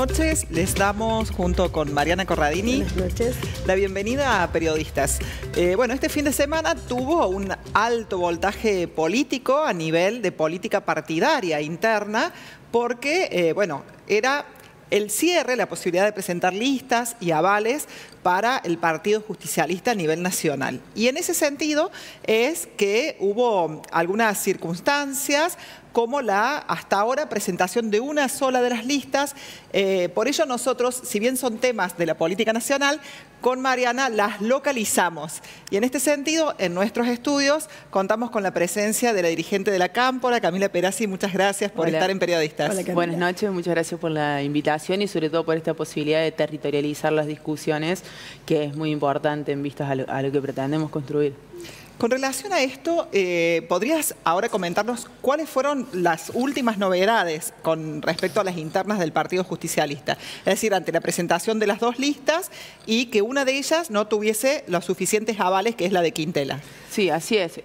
noches. Les damos, junto con Mariana Corradini, buenas noches, la bienvenida a Periodistas. Bueno, este fin de semana tuvo un alto voltaje político a nivel de política partidaria interna, porque, bueno, era el cierre, la posibilidad de presentar listas y avales para el Partido Justicialista a nivel nacional. Y en ese sentido es que hubo algunas circunstancias como la, hasta ahora, presentación de una sola de las listas. Por ello nosotros, si bien son temas de la política nacional, con Mariana las localizamos. Y en este sentido, en nuestros estudios, contamos con la presencia de la dirigente de la Cámpora, Camila Perazzi. Muchas gracias por estar en Periodistas. Hola, buenas noches, muchas gracias por la invitación y sobre todo por esta posibilidad de territorializar las discusiones, que es muy importante en vistas a lo que pretendemos construir. Con relación a esto, ¿podrías ahora comentarnos cuáles fueron las últimas novedades con respecto a las internas del Partido Justicialista? Es decir, ante la presentación de las dos listas y que una de ellas no tuviese los suficientes avales, que es la de Quintela. Sí, así es.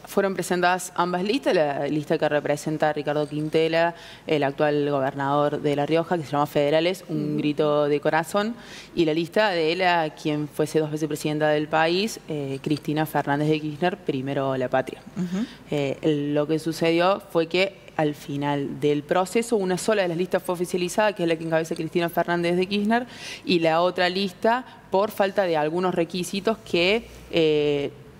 Fueron presentadas ambas listas, la lista que representa a Ricardo Quintela, el actual gobernador de La Rioja, que se llama Federales, un grito de corazón, y la lista de quien fuese 2 veces presidenta del país, Cristina Fernández de Kirchner, primero La Patria. Lo que sucedió fue que al final del proceso, una sola de las listas fue oficializada, que es la que encabeza Cristina Fernández de Kirchner, y la otra lista, por falta de algunos requisitos que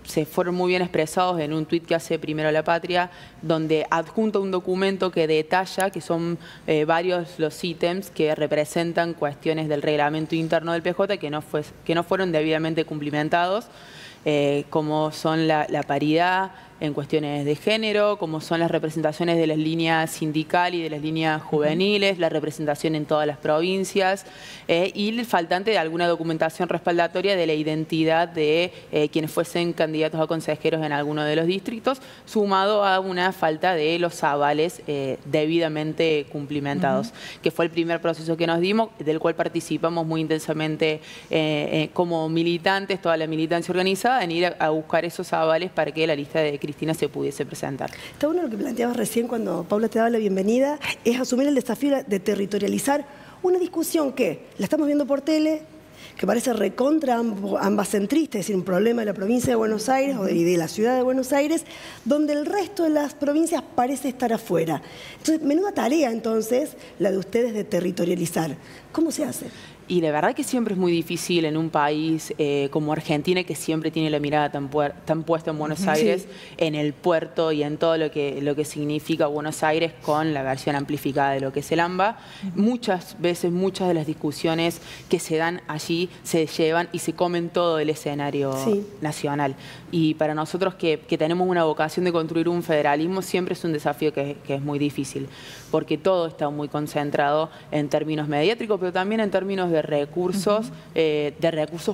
se fueron muy bien expresados en un tuit que hace Primero La Patria, donde adjunta un documento que detalla que son varios los ítems que representan cuestiones del reglamento interno del PJ que no fueron debidamente cumplimentados, como son la paridad en cuestiones de género, como son las representaciones de las líneas sindical y de las líneas juveniles, la representación en todas las provincias y el faltante de alguna documentación respaldatoria de la identidad de quienes fuesen candidatos a consejeros en alguno de los distritos, sumado a una falta de los avales debidamente cumplimentados, que fue el primer proceso que nos dimos, del cual participamos muy intensamente como militantes, toda la militancia organizada, en ir a buscar esos avales para que la lista de Cristina se pudiese presentar. Está bueno lo que planteabas recién cuando Paula te daba la bienvenida, es asumir el desafío de territorializar una discusión que la estamos viendo por tele, que parece recontra ambas centristas, es decir, un problema de la provincia de Buenos Aires y de la ciudad de Buenos Aires, donde el resto de las provincias parece estar afuera. Entonces, menuda tarea entonces la de ustedes de territorializar. ¿Cómo se hace? Y la verdad que siempre es muy difícil en un país como Argentina, que siempre tiene la mirada tan puesta en Buenos Aires, en el puerto y en todo lo que significa Buenos Aires con la versión amplificada de lo que es el AMBA. Muchas veces, muchas de las discusiones que se dan allí se llevan y se comen todo el escenario nacional. Y para nosotros que tenemos una vocación de construir un federalismo, siempre es un desafío que es muy difícil, porque todo está muy concentrado en términos mediáticos, pero también en términos de recursos,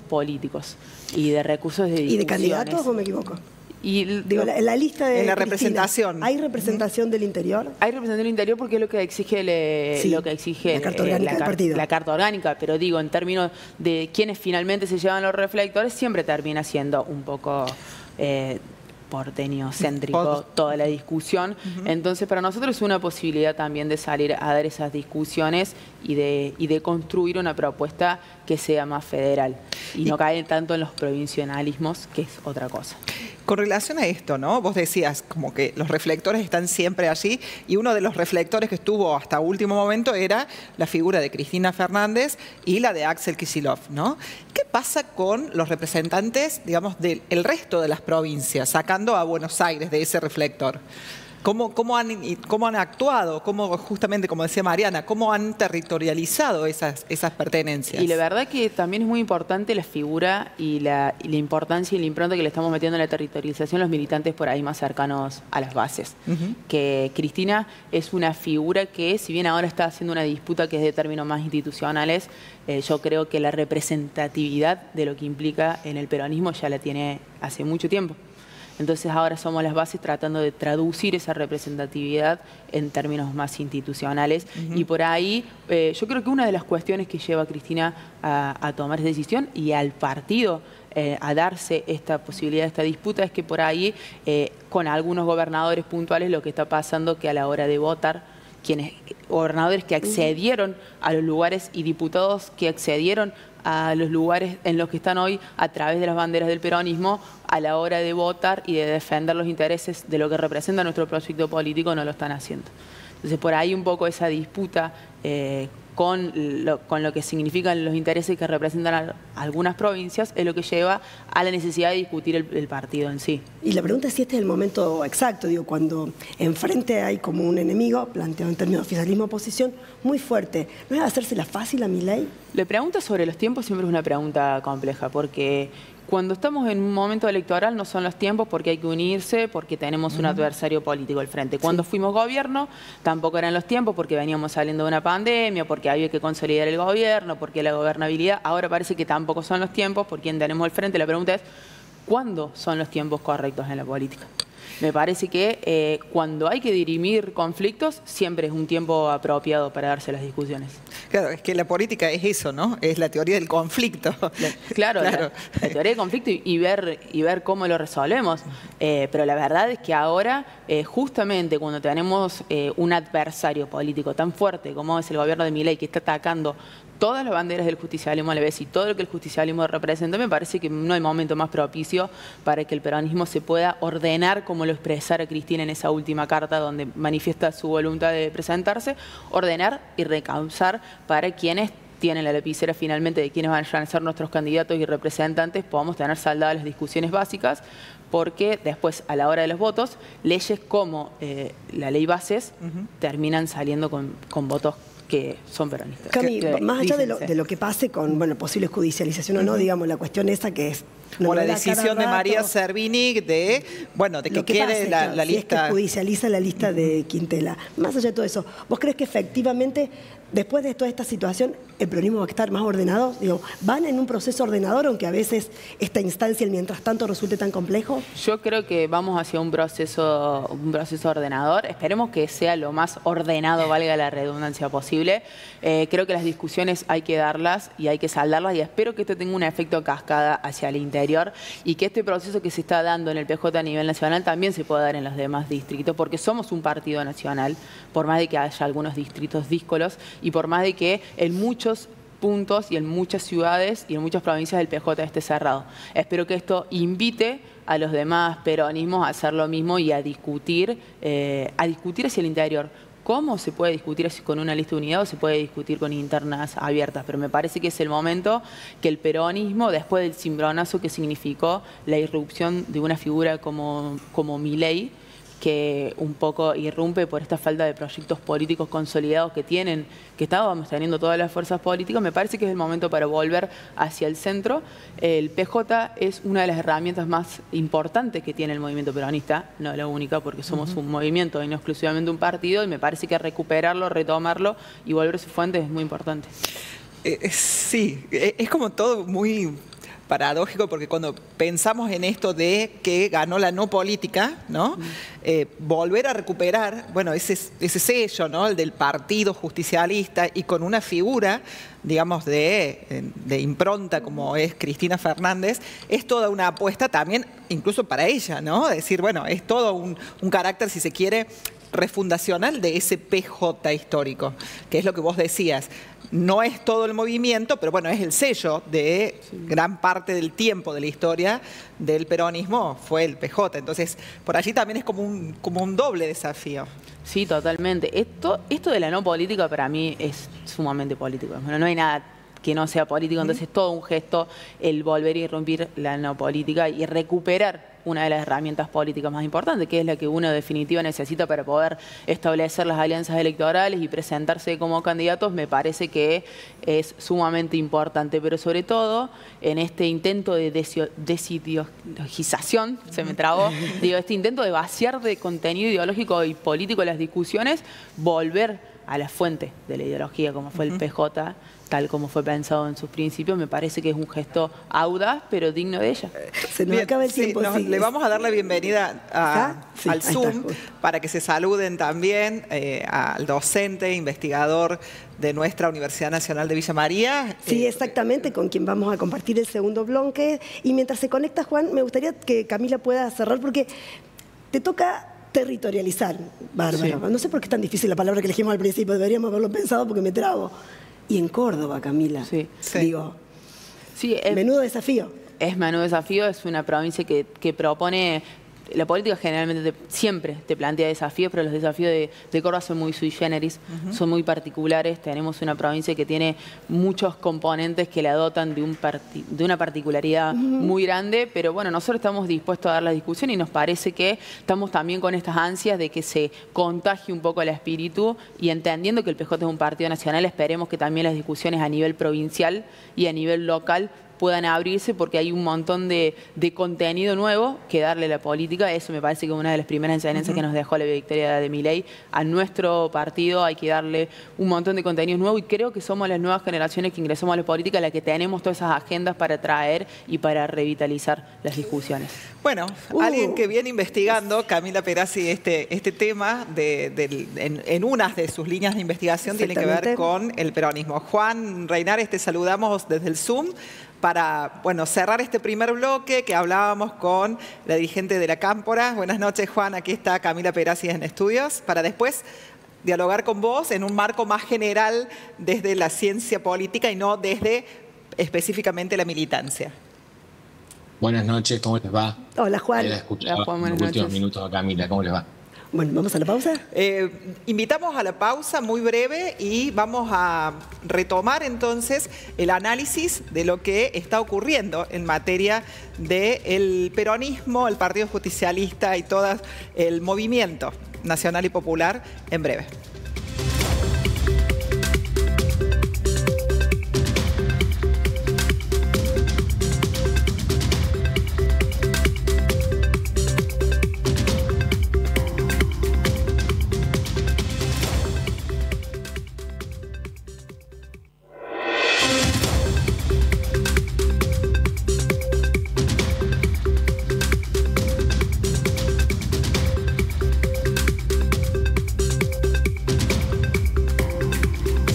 políticos y de recursos de discusiones. ¿Y de candidatos o me equivoco? Y digo, la lista de en la Cristina, representación. ¿hay representación del interior? Hay representación del interior porque es lo que exige, la carta orgánica del partido. La carta orgánica, pero digo, en términos de quienes finalmente se llevan los reflectores, siempre termina siendo un poco porteño-céntrico toda la discusión. Entonces, para nosotros es una posibilidad también de salir a dar esas discusiones y de construir una propuesta que sea más federal y no caer tanto en los provincialismos, que es otra cosa. Con relación a esto, ¿no? Vos decías como que los reflectores están siempre allí y uno de los reflectores que estuvo hasta último momento era la figura de Cristina Fernández y la de Axel Kicillof, ¿no? ¿Qué pasa con los representantes, digamos, del resto de las provincias, sacando a Buenos Aires de ese reflector? ¿Cómo han actuado? Justamente, como decía Mariana, ¿cómo han territorializado esas pertenencias? Y la verdad que también es muy importante la figura y la importancia y la impronta que le estamos metiendo en la territorialización los militantes por ahí más cercanos a las bases. Que Cristina es una figura que, si bien ahora está haciendo una disputa que es de términos más institucionales, yo creo que la representatividad de lo que implica en el peronismo ya la tiene hace mucho tiempo. Entonces ahora somos las bases tratando de traducir esa representatividad en términos más institucionales. Y por ahí yo creo que una de las cuestiones que lleva a Cristina a tomar esa decisión y al partido a darse esta posibilidad, esta disputa, es que por ahí con algunos gobernadores puntuales lo que está pasando que a la hora de votar gobernadores que accedieron a los lugares y diputados que accedieron a los lugares en los que están hoy a través de las banderas del peronismo a la hora de votar y de defender los intereses de lo que representa nuestro proyecto político, no lo están haciendo. Entonces, por ahí un poco esa disputa con lo que significan los intereses que representan a algunas provincias es lo que lleva a la necesidad de discutir el partido en sí. Y la pregunta es si este es el momento exacto, digo, cuando enfrente hay como un enemigo, planteado en términos de oficialismo-oposición, muy fuerte. ¿No es hacérsela fácil a Milei? La pregunta sobre los tiempos siempre es una pregunta compleja, porque cuando estamos en un momento electoral no son los tiempos porque hay que unirse, porque tenemos un adversario político al frente. Cuando fuimos gobierno tampoco eran los tiempos porque veníamos saliendo de una pandemia, porque había que consolidar el gobierno, porque la gobernabilidad. Ahora parece que tampoco son los tiempos por quien tenemos al frente. La pregunta es, ¿cuándo son los tiempos correctos en la política? Me parece que cuando hay que dirimir conflictos, siempre es un tiempo apropiado para darse las discusiones. Claro, es que la política es eso, ¿no? Es la teoría del conflicto. Claro. La teoría del conflicto y ver cómo lo resolvemos. Pero la verdad es que ahora, justamente cuando tenemos un adversario político tan fuerte como es el gobierno de Milei, que está atacando todas las banderas del justicialismo a la vez y todo lo que el justicialismo representa, me parece que no hay momento más propicio para que el peronismo se pueda ordenar, como lo expresara Cristina en esa última carta donde manifiesta su voluntad de presentarse, ordenar y recausar para quienes tienen la lapicera finalmente de quienes van a ser nuestros candidatos y representantes, podamos tener saldadas las discusiones básicas, porque después, a la hora de los votos, leyes como la ley bases terminan saliendo con votos que son peronistas. Cami, más allá de lo que pase con posible judicialización o no, digamos, la cuestión esa que es... O la decisión de María Servini de que quede la lista... Si es que judicializa la lista de Quintela. Más allá de todo eso, ¿vos crees que efectivamente, después de toda esta situación, el peronismo va a estar más ordenado? Digo, ¿van en un proceso ordenador, aunque a veces esta instancia, el mientras tanto, resulte tan complejo? Yo creo que vamos hacia un proceso ordenador. Esperemos que sea lo más ordenado, valga la redundancia, posible. Creo que las discusiones hay que darlas y hay que saldarlas, y espero que esto tenga un efecto cascada hacia el interior y que este proceso que se está dando en el PJ a nivel nacional también se pueda dar en los demás distritos, porque somos un partido nacional, por más de que haya algunos distritos díscolos y por más de que en muchos puntos y en muchas ciudades y en muchas provincias del PJ esté cerrado. Espero que esto invite a los demás peronismos a hacer lo mismo y a discutir hacia el interior. ¿Cómo se puede discutir así con una lista de unidad o se puede discutir con internas abiertas? Pero me parece que es el momento que el peronismo, después del cimbronazo que significó la irrupción de una figura como Milei, que un poco irrumpe por esta falta de proyectos políticos consolidados que estábamos teniendo todas las fuerzas políticas, me parece que es el momento para volver hacia el centro. El PJ es una de las herramientas más importantes que tiene el movimiento peronista, no la única, porque somos un movimiento y no exclusivamente un partido, y me parece que recuperarlo, retomarlo y volver a su fuente es muy importante. Sí, es como todo muy paradójico, porque cuando pensamos en esto de que ganó la no política, ¿no? Volver a recuperar, ese sello, ¿no? El del partido justicialista, y con una figura, digamos, de impronta como es Cristina Fernández, es toda una apuesta también, incluso para ella, ¿no? Es decir, es todo un carácter, si se quiere, refundacional de ese PJ histórico, que es lo que vos decías. No es todo el movimiento, pero es el sello de gran parte del tiempo de la historia del peronismo, fue el PJ. Entonces, por allí también es como un doble desafío. Sí, totalmente. Esto de la no política para mí es sumamente político. No hay nada que no sea político, entonces es todo un gesto el volver a irrumpir la no política y recuperar una de las herramientas políticas más importantes, que es la que uno en definitiva necesita para poder establecer las alianzas electorales y presentarse como candidatos. Me parece que es sumamente importante, pero sobre todo en este intento de desideologización, se me trabó, este intento de vaciar de contenido ideológico y político las discusiones, volver a la fuente de la ideología, como fue el PJ, tal como fue pensado en sus principios, me parece que es un gesto audaz, pero digno de ella. Se nos acaba el tiempo. Le vamos a dar la bienvenida al Zoom para que se saluden también al docente, investigador de nuestra Universidad Nacional de Villa María. Sí, exactamente, con quien vamos a compartir el segundo bloque. Y mientras se conecta Juan, me gustaría que Camila pueda cerrar, porque te toca territorializar, bárbaro. Sí. No sé por qué es tan difícil la palabra que elegimos al principio, deberíamos haberlo pensado porque me trabo. Y en Córdoba, Camila, Sí. digo, Sí, menudo desafío. es menudo desafío, es una provincia que propone. La política generalmente siempre te plantea desafíos, pero los desafíos de Córdoba son muy sui generis, son muy particulares. Tenemos una provincia que tiene muchos componentes que la dotan de una particularidad muy grande, pero bueno, nosotros estamos dispuestos a dar la discusión y nos parece que estamos también con estas ansias de que se contagie un poco el espíritu y entendiendo que el PJ es un partido nacional, esperemos que también las discusiones a nivel provincial y a nivel local puedan abrirse porque hay un montón de contenido nuevo que darle a la política. Eso me parece que es una de las primeras enseñanzas que nos dejó la victoria de Milei. A nuestro partido hay que darle un montón de contenidos nuevos y creo que somos las nuevas generaciones que ingresamos a la política las que tenemos todas esas agendas para traer y para revitalizar las discusiones. Bueno, alguien que viene investigando, Camila Perazzi, este tema en unas de sus líneas de investigación tiene que ver con el peronismo. Juan Reinares, te saludamos desde el Zoom para cerrar este primer bloque que hablábamos con la dirigente de la Cámpora. Buenas noches, Juan. Aquí está Camila Perazzi en estudios para después dialogar con vos en un marco más general desde la ciencia política y no desde específicamente la militancia. Buenas noches, ¿cómo les va? Hola, Juan. Hola, Juan, buenas los últimos noches. minutos a Camila, ¿cómo les va? Bueno, ¿vamos a la pausa? Invitamos a la pausa muy breve y vamos a retomar entonces el análisis de lo que está ocurriendo en materia del peronismo, el Partido Justicialista y todo el movimiento nacional y popular en breve.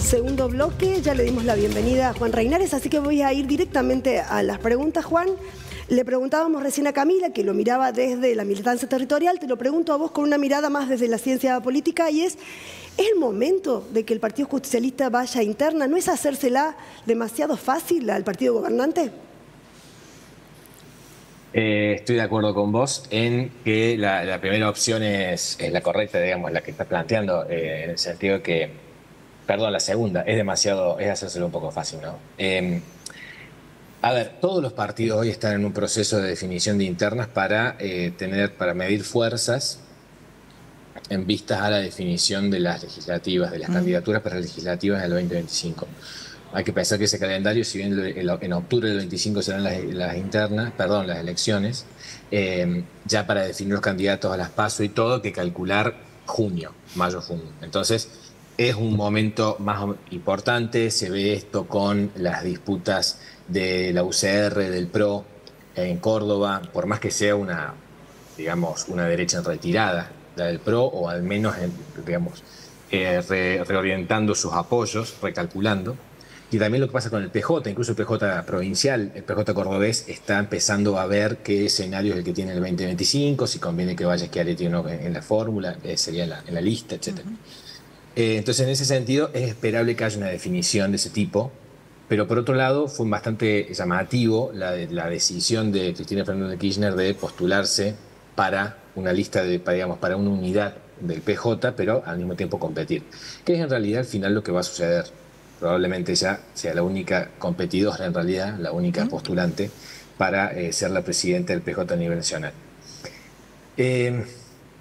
Segundo bloque, ya le dimos la bienvenida a Juan Reinares, así que voy a ir directamente a las preguntas, Juan. Le preguntábamos recién a Camila, que lo miraba desde la militancia territorial, te lo pregunto a vos con una mirada más desde la ciencia política, y ¿es el momento de que el Partido Justicialista vaya a interna? ¿No es hacérsela demasiado fácil al partido gobernante? Estoy de acuerdo con vos en que la primera opción es la correcta, digamos, la que estás planteando, en el sentido que, perdón, la segunda, es hacérselo un poco fácil, ¿no? A ver, todos los partidos hoy están en un proceso de definición de internas para medir fuerzas en vistas a la definición de las legislativas, de las candidaturas para las legislativas del 2025. Hay que pensar que ese calendario, si bien en octubre del 25 serán las elecciones, ya para definir los candidatos a las PASO y todo, hay que calcular mayo-junio. Entonces, es un momento más importante, se ve esto con las disputas de la UCR, del PRO en Córdoba, por más que sea una derecha en retirada, la del PRO, o al menos, reorientando sus apoyos, recalculando. Y también lo que pasa con el PJ, incluso el PJ provincial, el PJ cordobés está empezando a ver qué escenario es el que tiene el 2025, si conviene que vaya Schiaretti o no en la fórmula, sería en la lista, etc. Entonces, en ese sentido, es esperable que haya una definición de ese tipo, pero por otro lado, fue bastante llamativo la decisión de Cristina Fernández de Kirchner de postularse para una lista, para una unidad del PJ, pero al mismo tiempo competir, que es en realidad al final lo que va a suceder. Probablemente ella sea la única competidora, en realidad, la única postulante para ser la presidenta del PJ a nivel nacional.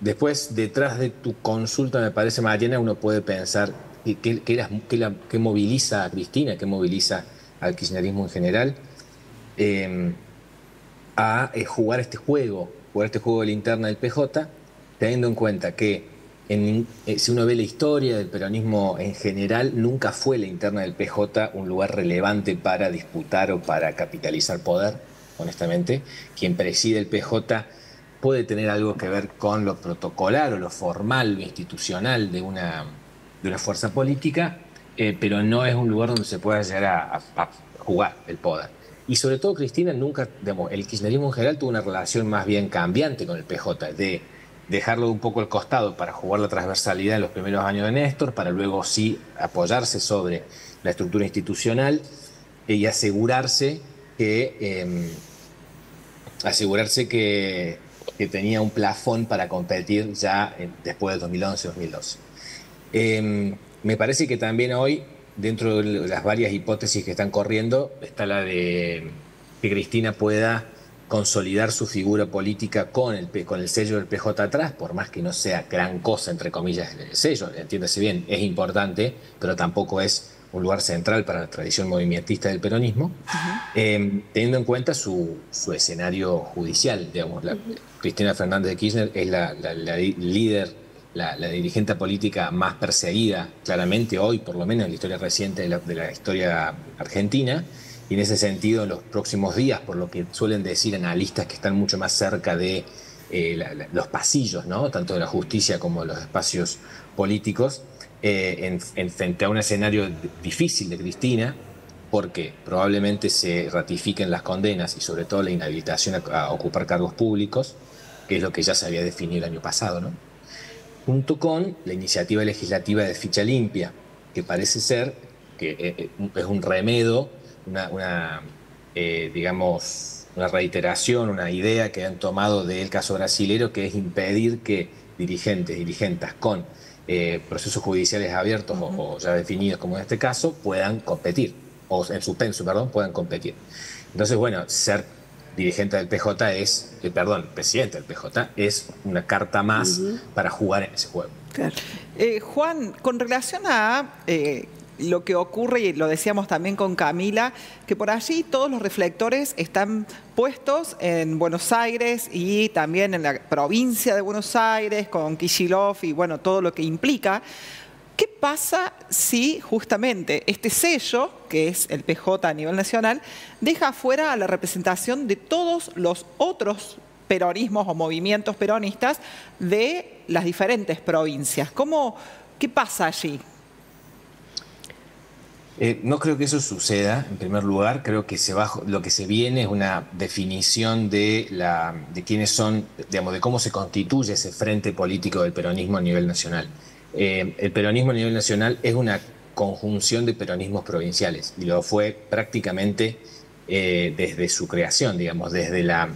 Después, detrás de tu consulta, me parece, Mariana, uno puede pensar qué moviliza a Cristina, qué moviliza al kirchnerismo en general a jugar este juego de la interna del PJ, teniendo en cuenta que si uno ve la historia del peronismo en general, nunca fue la interna del PJ un lugar relevante para disputar o para capitalizar poder, honestamente. Quien preside el PJ puede tener algo que ver con lo protocolar o lo formal, lo institucional de una fuerza política, pero no es un lugar donde se pueda llegar a jugar el poder. Y sobre todo Cristina nunca, el kirchnerismo en general tuvo una relación más bien cambiante con el PJ, de dejarlo un poco al costado para jugar la transversalidad en los primeros años de Néstor, para luego sí apoyarse sobre la estructura institucional y asegurarse que tenía un plafón para competir ya después del 2011-2012. Me parece que también hoy, dentro de las varias hipótesis que están corriendo, está la de que Cristina pueda consolidar su figura política con el sello del PJ atrás, por más que no sea gran cosa, entre comillas, el sello, entiéndase bien, es importante, pero tampoco es un lugar central para la tradición movimentista del peronismo, teniendo en cuenta su escenario judicial, digamos. Cristina Fernández de Kirchner es la líder, la dirigente política más perseguida, claramente hoy, por lo menos en la historia reciente de la historia argentina, y en ese sentido, en los próximos días, por lo que suelen decir analistas que están mucho más cerca de los pasillos, ¿no?, tanto de la justicia como de los espacios políticos, frente a un escenario difícil de Cristina, porque probablemente se ratifiquen las condenas y sobre todo la inhabilitación a ocupar cargos públicos, que es lo que ya se había definido el año pasado, ¿no?, junto con la iniciativa legislativa de ficha limpia, que parece ser que es un remedio, digamos, una reiteración, una idea que han tomado del caso brasilero, que es impedir que dirigentes con procesos judiciales abiertos o ya definidos, como en este caso, puedan competir, o en suspenso, perdón, puedan competir. Entonces, bueno, ser dirigente del PJ presidente del PJ es una carta más para jugar en ese juego. Claro. Juan, con relación a lo que ocurre, y lo decíamos también con Camila, que por allí todos los reflectores están puestos en Buenos Aires y también en la provincia de Buenos Aires, con Kicillof y bueno, todo lo que implica. ¿Qué pasa si justamente este sello, que es el PJ a nivel nacional, deja fuera a la representación de todos los otros peronismos o movimientos peronistas de las diferentes provincias? ¿Qué pasa allí? No creo que eso suceda, en primer lugar. Creo que lo que se viene es una definición de quiénes son, digamos, de cómo se constituye ese frente político del peronismo a nivel nacional. El peronismo a nivel nacional es una conjunción de peronismos provinciales y lo fue prácticamente desde su creación, digamos, desde la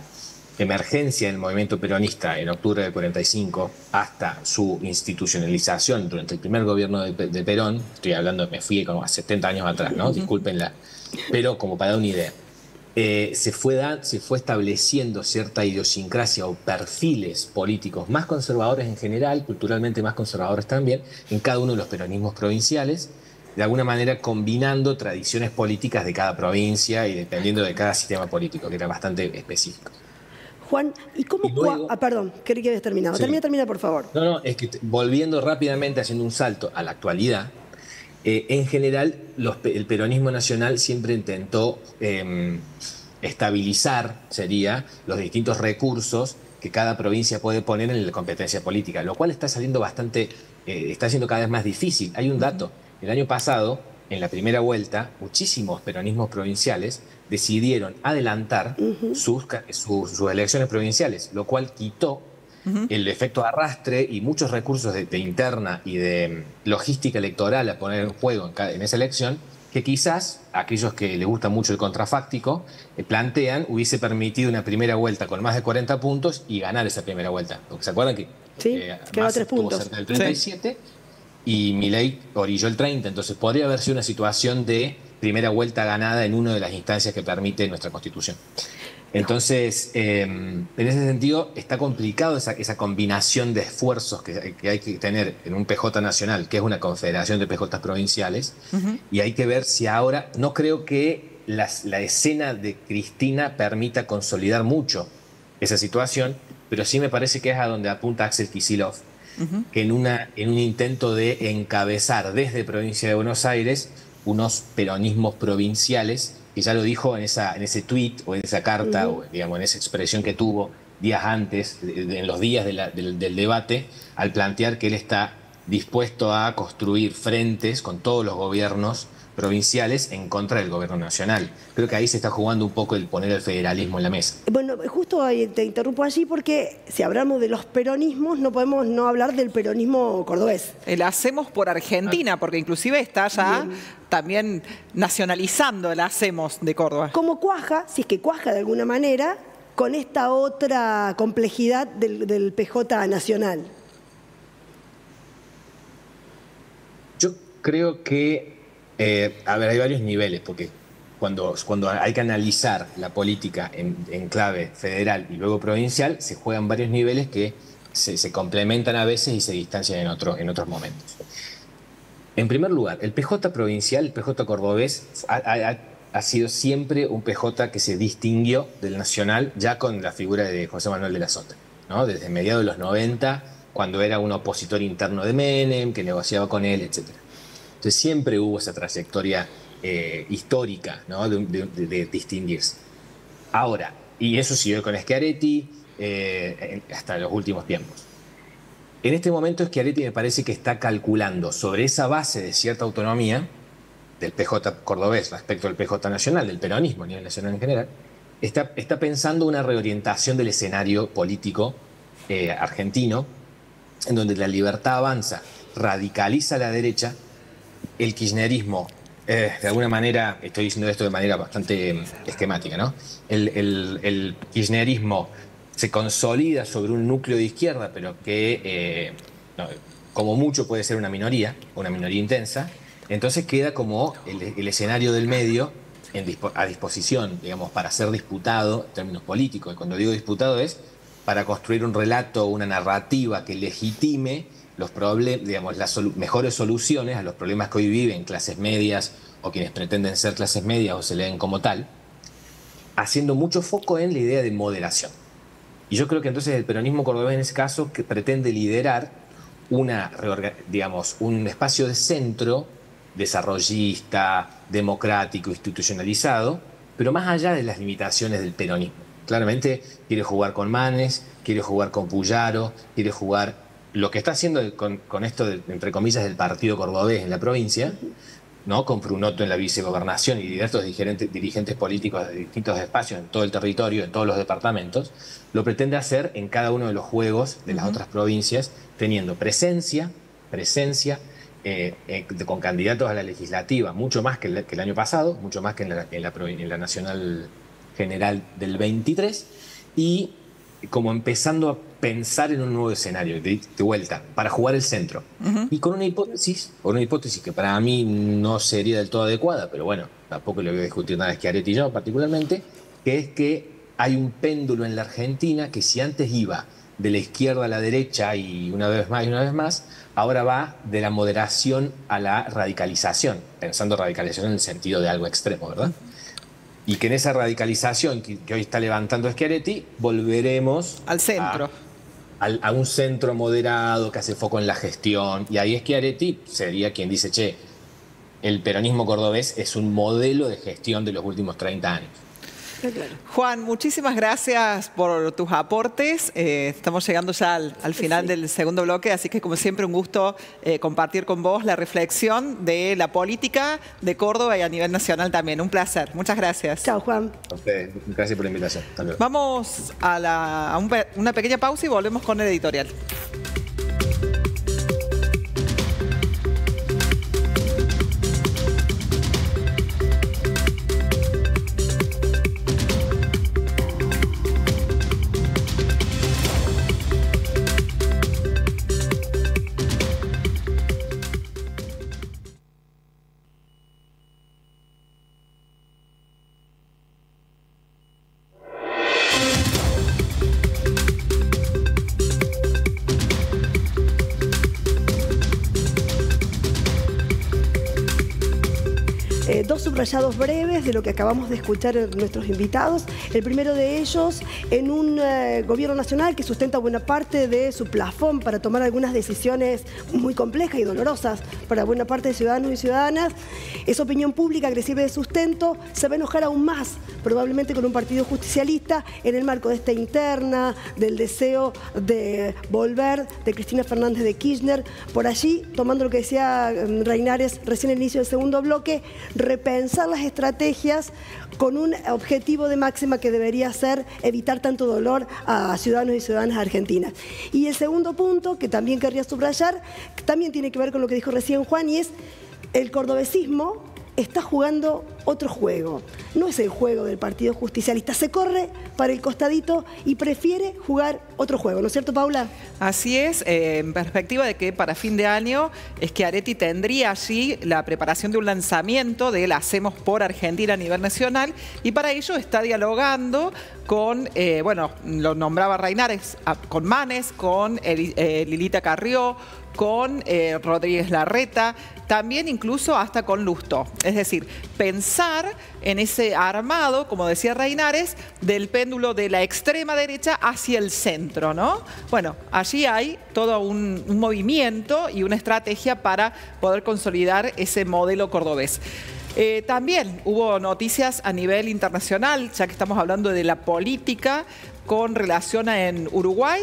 emergencia del movimiento peronista en octubre del 45 hasta su institucionalización durante el primer gobierno de Perón. Estoy hablando, me fui como a 70 años atrás, ¿no? Discúlpenla, pero como para dar una idea. Se fue estableciendo cierta idiosincrasia o perfiles políticos más conservadores en general, culturalmente más conservadores también, en cada uno de los peronismos provinciales, de alguna manera combinando tradiciones políticas de cada provincia y dependiendo de cada sistema político, que era bastante específico. Juan, ¿y cómo? Perdón, creí que habías terminado. Sí. Termina, por favor. No, es que volviendo rápidamente, haciendo un salto a la actualidad, en general el peronismo nacional siempre intentó estabilizar, los distintos recursos que cada provincia puede poner en la competencia política, lo cual está siendo cada vez más difícil. Hay un dato: el año pasado, en la primera vuelta, muchísimos peronismos provinciales decidieron adelantar sus elecciones provinciales, lo cual quitó el efecto de arrastre y muchos recursos de interna y de logística electoral a poner en juego en esa elección, que quizás aquellos que les gusta mucho el contrafáctico plantean hubiese permitido una primera vuelta con más de 40 puntos y ganar esa primera vuelta. Porque se acuerdan que quedó 3 puntos. Cerca del 37 y Milei orilló el 30, entonces podría haber sido una situación de primera vuelta ganada en una de las instancias que permite nuestra Constitución. Entonces, en ese sentido, está complicado esa combinación de esfuerzos que hay que tener en un PJ nacional, que es una confederación de PJ provinciales, y hay que ver si ahora, no creo que la escena de Cristina permita consolidar mucho esa situación, pero sí me parece que es a donde apunta Axel Kicillof, que en un intento de encabezar desde provincia de Buenos Aires unos peronismos provinciales, que ya lo dijo en ese tuit o en esa carta, o digamos en esa expresión que tuvo días antes, en los días del debate, al plantear que él está dispuesto a construir frentes con todos los gobiernos provinciales en contra del gobierno nacional. Creo que ahí se está jugando un poco el poner el federalismo en la mesa. Bueno, justo te interrumpo allí porque si hablamos de los peronismos no podemos no hablar del peronismo cordobés. El Hacemos por Argentina, porque inclusive está ya también nacionalizando el Hacemos de Córdoba. ¿Cómo cuaja, si es que cuaja de alguna manera, con esta otra complejidad del PJ nacional? Yo creo que, a ver, hay varios niveles, porque cuando hay que analizar la política en clave federal y luego provincial, se juegan varios niveles que se complementan a veces y se distancian en otros momentos. En primer lugar, el PJ provincial, el PJ cordobés, ha sido siempre un PJ que se distinguió del nacional ya con la figura de José Manuel de la Sota, ¿no? Desde mediados de los 90, cuando era un opositor interno de Menem, que negociaba con él, etc. Entonces siempre hubo esa trayectoria histórica, ¿no? de distinguirse. Ahora, y eso siguió con Schiaretti hasta los últimos tiempos. En este momento Schiaretti me parece que está calculando sobre esa base de cierta autonomía del PJ cordobés respecto al PJ nacional, del peronismo a nivel nacional en general, está pensando una reorientación del escenario político argentino, en donde la Libertad Avanza radicaliza a la derecha, el kirchnerismo, de alguna manera, estoy diciendo esto de manera bastante esquemática, ¿no? El kirchnerismo se consolida sobre un núcleo de izquierda, pero que como mucho puede ser una minoría intensa, entonces queda como el escenario del medio a disposición, digamos, para ser disputado en términos políticos. Y cuando digo disputado es para construir un relato, una narrativa que legitime los problemas, digamos, las mejores soluciones a los problemas que hoy viven clases medias o quienes pretenden ser clases medias o se leen como tal, haciendo mucho foco en la idea de moderación. Y yo creo que entonces el peronismo cordobés en ese caso que pretende liderar un espacio de centro desarrollista, democrático, institucionalizado, pero más allá de las limitaciones del peronismo. Claramente quiere jugar con Manes, quiere jugar con Puyaro, quiere jugar lo que está haciendo con esto, entre comillas, del partido cordobés en la provincia, ¿no? Con Prunoto en la vicegobernación y diversos dirigentes políticos de distintos espacios en todo el territorio, en todos los departamentos, lo pretende hacer en cada uno de los juegos de las otras provincias, teniendo presencia, con candidatos a la legislativa, mucho más que el año pasado, mucho más que en la Nacional General del 23, y como empezando a pensar en un nuevo escenario, de vuelta, para jugar el centro. Y con una hipótesis que para mí no sería del todo adecuada, pero bueno, tampoco le voy a discutir nada a Schiaretti y yo particularmente, que es que hay un péndulo en la Argentina que si antes iba de la izquierda a la derecha y una vez más, ahora va de la moderación a la radicalización, pensando radicalización en el sentido de algo extremo, ¿verdad? Y que en esa radicalización que hoy está levantando Schiaretti, volveremos al centro. A un centro moderado que hace foco en la gestión. Y ahí Schiaretti sería quien dice, che, el peronismo cordobés es un modelo de gestión de los últimos 30 años. Claro. Juan, muchísimas gracias por tus aportes. Estamos llegando ya al final del segundo bloque, así que como siempre un gusto compartir con vos la reflexión de la política de Córdoba y a nivel nacional también. Un placer. Muchas gracias. Chao, Juan. A ustedes, gracias por la invitación. Vamos a una pequeña pausa y volvemos con el editorial. dos subrayados breves de lo que acabamos de escuchar en nuestros invitados. El primero de ellos, en un gobierno nacional que sustenta buena parte de su plafón para tomar algunas decisiones muy complejas y dolorosas para buena parte de ciudadanos y ciudadanas, esa opinión pública que le sirve de sustento se va a enojar aún más, probablemente con un partido justicialista en el marco de esta interna, del deseo de volver de Cristina Fernández de Kirchner. Por allí, tomando lo que decía Reinares recién al inicio del segundo bloque, repensar las estrategias con un objetivo de máxima que debería ser evitar tanto dolor a ciudadanos y ciudadanas argentinas. Y el segundo punto, que también querría subrayar, que también tiene que ver con lo que dijo recién Juan, y es el cordobesismo está jugando otro juego. No es el juego del partido justicialista. Se corre para el costadito y prefiere jugar otro juego. ¿No es cierto, Paula? Así es, en perspectiva de que para fin de año Schiaretti tendría allí la preparación de un lanzamiento del Hacemos por Argentina a nivel nacional, y para ello está dialogando con, bueno, lo nombraba Reinares, con Manes, con Lilita Carrió, con Rodríguez Larreta, también incluso hasta con Lustó. Es decir, pensar en ese armado, como decía Reinares, del péndulo de la extrema derecha hacia el centro, ¿no? Bueno, allí hay todo un movimiento y una estrategia para poder consolidar ese modelo cordobés. También hubo noticias a nivel internacional, ya que estamos hablando de la política con relación a en Uruguay.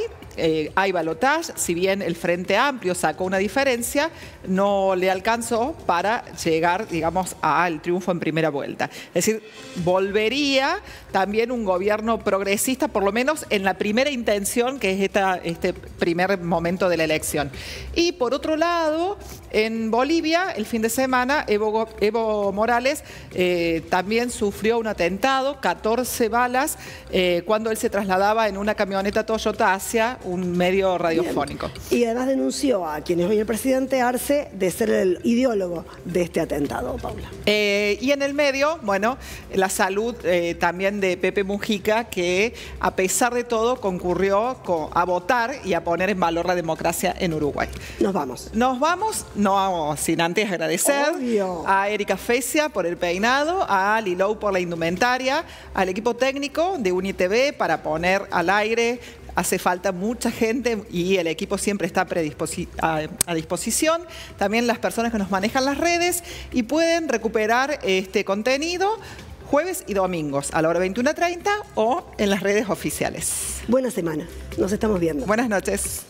Hay balotaje, si bien el Frente Amplio sacó una diferencia, no le alcanzó para llegar, digamos, al triunfo en primera vuelta. Es decir, volvería también un gobierno progresista, por lo menos en la primera intención, que es este primer momento de la elección. Y por otro lado, en Bolivia, el fin de semana, Evo Morales también sufrió un atentado, 14 balas, cuando él se trasladaba en una camioneta Toyota hacia un medio radiofónico. Bien. Y además denunció a quien es hoy el presidente Arce de ser el ideólogo de este atentado, Paula. Y en el medio, bueno, la salud también de Pepe Mujica, que a pesar de todo concurrió a votar y a poner en valor la democracia en Uruguay. Nos vamos. Nos vamos, no sin antes agradecer a Erika Fecia por el peinado, a Lilou por la indumentaria, al equipo técnico de UniTV para poner al aire. Hace falta mucha gente y el equipo siempre está a disposición. También las personas que nos manejan las redes, y pueden recuperar este contenido jueves y domingos a la hora 21:30 o en las redes oficiales. Buena semana. Nos estamos viendo. Buenas noches.